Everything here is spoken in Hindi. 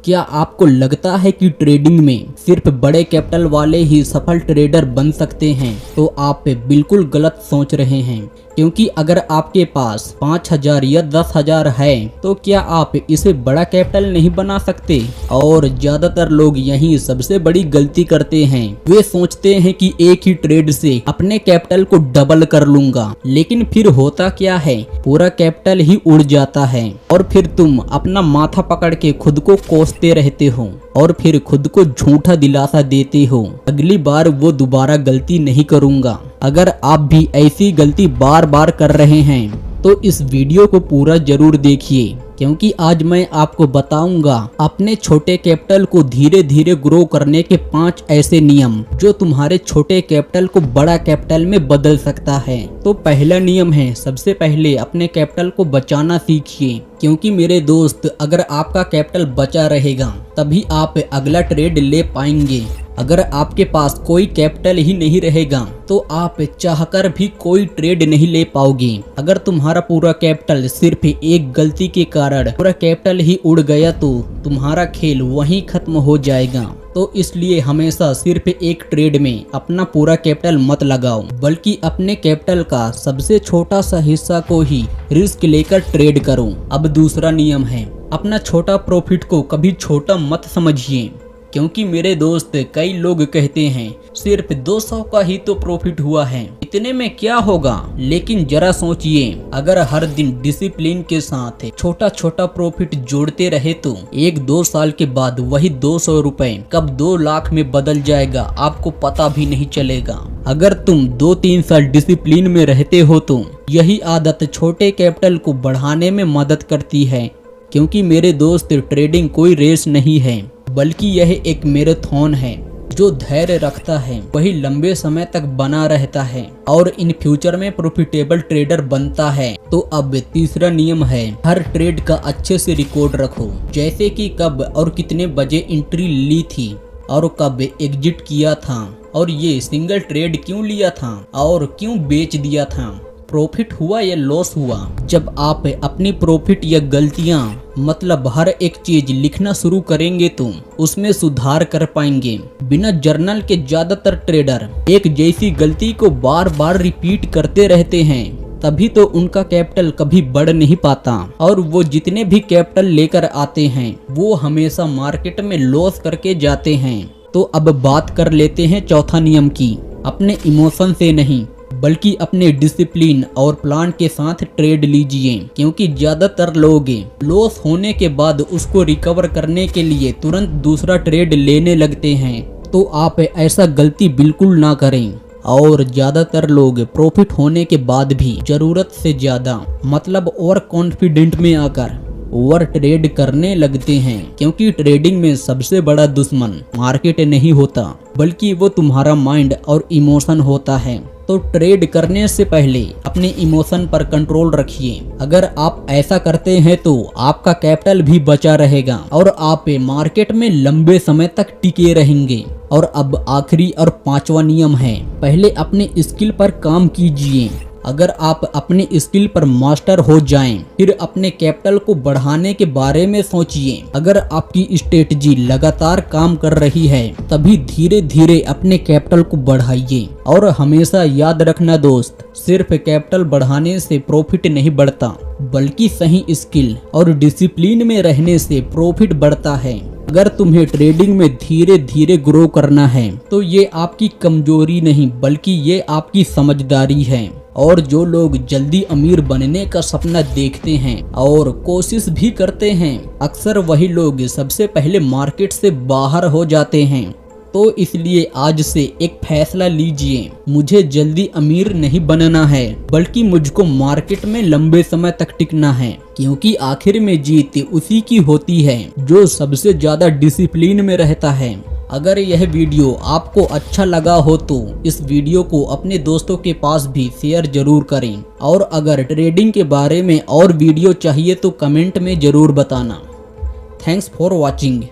क्या आपको लगता है कि ट्रेडिंग में सिर्फ बड़े कैपिटल वाले ही सफल ट्रेडर बन सकते हैं? तो आप बिल्कुल गलत सोच रहे हैं, क्योंकि अगर आपके पास 5,000 या 10,000 है तो क्या आप इसे बड़ा कैपिटल नहीं बना सकते? और ज्यादातर लोग यही सबसे बड़ी गलती करते हैं। वे सोचते हैं कि एक ही ट्रेड से अपने कैपिटल को डबल कर लूंगा, लेकिन फिर होता क्या है, पूरा कैपिटल ही उड़ जाता है और फिर तुम अपना माथा पकड़ के खुद को कोसते रहते हो और फिर खुद को झूठा दिलासा देते हो, अगली बार वो दोबारा गलती नहीं करूंगा। अगर आप भी ऐसी गलती बार बार कर रहे हैं तो इस वीडियो को पूरा जरूर देखिए, क्योंकि आज मैं आपको बताऊंगा अपने छोटे कैपिटल को धीरे धीरे ग्रो करने के 5 ऐसे नियम जो तुम्हारे छोटे कैपिटल को बड़ा कैपिटल में बदल सकता है। तो पहला नियम है, सबसे पहले अपने कैपिटल को बचाना सीखिए, क्योंकि मेरे दोस्त अगर आपका कैपिटल बचा रहेगा तभी आप अगला ट्रेड ले पाएंगे। अगर आपके पास कोई कैपिटल ही नहीं रहेगा तो आप चाहकर भी कोई ट्रेड नहीं ले पाओगे। अगर तुम्हारा पूरा कैपिटल सिर्फ एक गलती के कारण पूरा कैपिटल ही उड़ गया तो तुम्हारा खेल वहीं खत्म हो जाएगा। तो इसलिए हमेशा सिर्फ एक ट्रेड में अपना पूरा कैपिटल मत लगाओ, बल्कि अपने कैपिटल का सबसे छोटा सा हिस्सा को ही रिस्क लेकर ट्रेड करो। अब दूसरा नियम है, अपना छोटा प्रॉफिट को कभी छोटा मत समझिए, क्योंकि मेरे दोस्त कई लोग कहते हैं सिर्फ 200 का ही तो प्रॉफिट हुआ है, इतने में क्या होगा। लेकिन जरा सोचिए, अगर हर दिन डिसिप्लिन के साथ छोटा छोटा प्रॉफिट जोड़ते रहे तो 1-2 साल के बाद वही 200 रुपए कब 2 लाख में बदल जाएगा आपको पता भी नहीं चलेगा। अगर तुम 2-3 साल डिसिप्लिन में रहते हो तो यही आदत छोटे कैपिटल को बढ़ाने में मदद करती है, क्योंकि मेरे दोस्त ट्रेडिंग कोई रेस नहीं है, बल्कि यह एक मैराथन है। जो धैर्य रखता है वही लंबे समय तक बना रहता है और इन फ्यूचर में प्रॉफिटेबल ट्रेडर बनता है। तो अब तीसरा नियम है, हर ट्रेड का अच्छे से रिकॉर्ड रखो, जैसे कि कब और कितने बजे एंट्री ली थी और कब एग्जिट किया था, और ये सिंगल ट्रेड क्यों लिया था और क्यों बेच दिया था, प्रॉफिट हुआ या लॉस हुआ। जब आप अपनी प्रॉफिट या गलतियां मतलब हर एक चीज लिखना शुरू करेंगे तो उसमें सुधार कर पाएंगे। बिना जर्नल के ज्यादातर ट्रेडर एक जैसी गलती को बार बार रिपीट करते रहते हैं, तभी तो उनका कैपिटल कभी बढ़ नहीं पाता और वो जितने भी कैपिटल लेकर आते हैं वो हमेशा मार्केट में लॉस करके जाते हैं। तो अब बात कर लेते हैं चौथा नियम की, अपने इमोशन से नहीं बल्कि अपने डिसिप्लिन और प्लान के साथ ट्रेड लीजिए, क्योंकि ज्यादातर लोग लॉस होने के बाद उसको रिकवर करने के लिए तुरंत दूसरा ट्रेड लेने लगते हैं। तो आप ऐसा गलती बिल्कुल ना करें। और ज्यादातर लोग प्रॉफिट होने के बाद भी जरूरत से ज्यादा मतलब ओवर कॉन्फिडेंट में आकर ओवर ट्रेड करने लगते हैं, क्योंकि ट्रेडिंग में सबसे बड़ा दुश्मन मार्केट नहीं होता बल्कि वो तुम्हारा माइंड और इमोशन होता है। तो ट्रेड करने से पहले अपने इमोशन पर कंट्रोल रखिए। अगर आप ऐसा करते हैं तो आपका कैपिटल भी बचा रहेगा और आप मार्केट में लंबे समय तक टिके रहेंगे। और अब आखिरी और 5वां नियम है, पहले अपने स्किल पर काम कीजिए। अगर आप अपने स्किल पर मास्टर हो जाएं, फिर अपने कैपिटल को बढ़ाने के बारे में सोचिए। अगर आपकी स्ट्रेटजी लगातार काम कर रही है तभी धीरे धीरे अपने कैपिटल को बढ़ाइए। और हमेशा याद रखना दोस्त, सिर्फ कैपिटल बढ़ाने से प्रॉफिट नहीं बढ़ता, बल्कि सही स्किल और डिसिप्लिन में रहने से प्रॉफिट बढ़ता है। अगर तुम्हें ट्रेडिंग में धीरे धीरे ग्रो करना है तो ये आपकी कमजोरी नहीं बल्कि ये आपकी समझदारी है। और जो लोग जल्दी अमीर बनने का सपना देखते हैं और कोशिश भी करते हैं, अक्सर वही लोग सबसे पहले मार्केट से बाहर हो जाते हैं। तो इसलिए आज से एक फैसला लीजिए, मुझे जल्दी अमीर नहीं बनना है बल्कि मुझको मार्केट में लंबे समय तक टिकना है, क्योंकि आखिर में जीत उसी की होती है जो सबसे ज्यादा डिसिप्लिन में रहता है। अगर यह वीडियो आपको अच्छा लगा हो तो इस वीडियो को अपने दोस्तों के पास भी शेयर जरूर करें, और अगर ट्रेडिंग के बारे में और वीडियो चाहिए तो कमेंट में जरूर बताना। Thanks for watching.